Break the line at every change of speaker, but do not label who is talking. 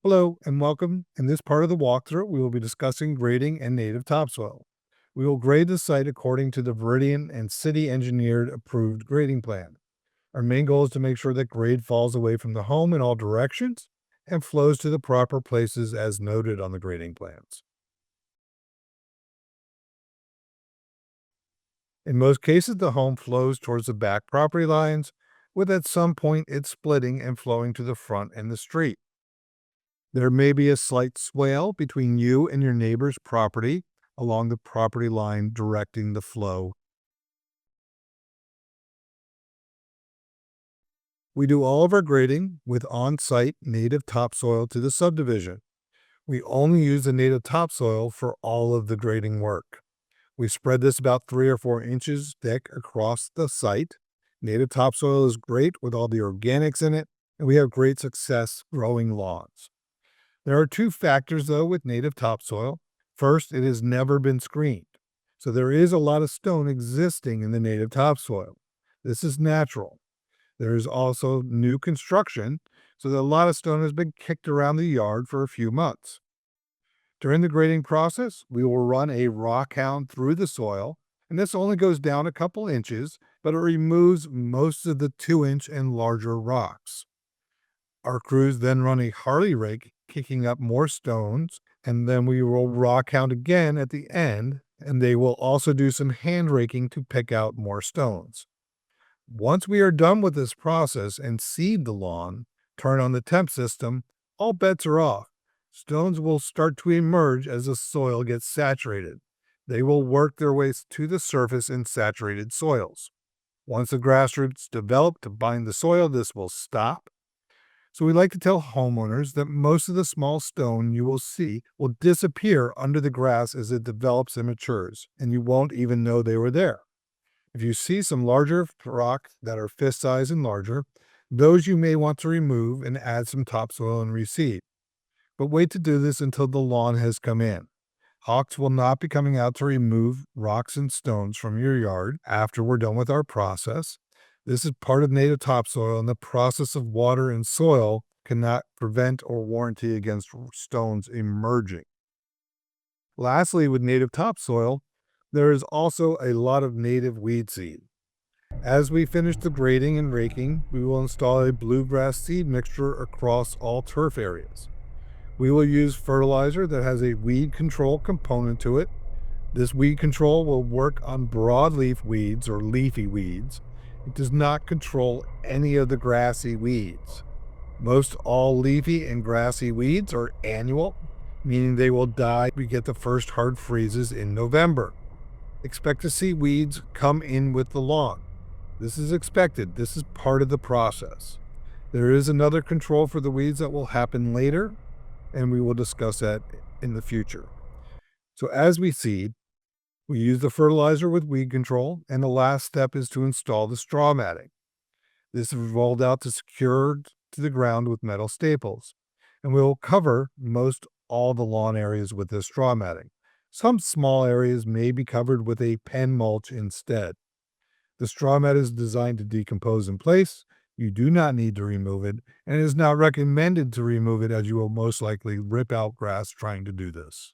Hello and welcome. In this part of the walkthrough, we will be discussing grading and native topsoil. We will grade the site according to the Veridian and city engineered approved grading plan. Our main goal is to make sure that grade falls away from the home in all directions and flows to the proper places as noted on the grading plans. In most cases, the home flows towards the back property lines, with at some point it splitting and flowing to the front and the street. There may be a slight swale between you and your neighbor's property along the property line directing the flow. We do all of our grading with on-site native topsoil to the subdivision. We only use the native topsoil for all of the grading work. We spread this about 3 or 4 inches thick across the site. Native topsoil is great with all the organics in it, and we have great success growing lawns. There are two factors, though, with native topsoil. First, it has never been screened, so there is a lot of stone existing in the native topsoil. This is natural. There is also new construction, so that a lot of stone has been kicked around the yard for a few months. During the grading process, we will run a rock hound through the soil, and this only goes down a couple inches, but it removes most of the 2-inch and larger rocks. Our crews then run a Harley rake, kicking up more stones, and then we will rock hound again at the end, and they will also do some hand raking to pick out more stones. Once we are done with this process and seed the lawn, turn on the temp system, all bets are off. Stones will start to emerge as the soil gets saturated. They will work their way to the surface in saturated soils. Once the grass roots develop to bind the soil, this will stop. So we like to tell homeowners that most of the small stone you will see will disappear under the grass as it develops and matures, and you won't even know they were there. If you see some larger rocks that are fist size and larger, those you may want to remove and add some topsoil and reseed. But wait to do this until the lawn has come in. Hawks will not be coming out to remove rocks and stones from your yard after we're done with our process. This is part of native topsoil, and the process of water and soil cannot prevent or warranty against stones emerging. Lastly, with native topsoil, there is also a lot of native weed seed. As we finish the grading and raking, we will install a bluegrass seed mixture across all turf areas. We will use fertilizer that has a weed control component to it. This weed control will work on broadleaf weeds or leafy weeds. It does not control any of the grassy weeds. Most all leafy and grassy weeds are annual, meaning they will die. We get the first hard freezes in November. Expect to see weeds come in with the lawn. This is expected. This is part of the process. There is another control for the weeds that will happen later, and we will discuss that in the future. So as we seed, we use the fertilizer with weed control, and the last step is to install the straw matting. This is rolled out to secure to the ground with metal staples, and we will cover most all the lawn areas with this straw matting. Some small areas may be covered with a pen mulch instead. The straw mat is designed to decompose in place. You do not need to remove it, and it is not recommended to remove it as you will most likely rip out grass trying to do this.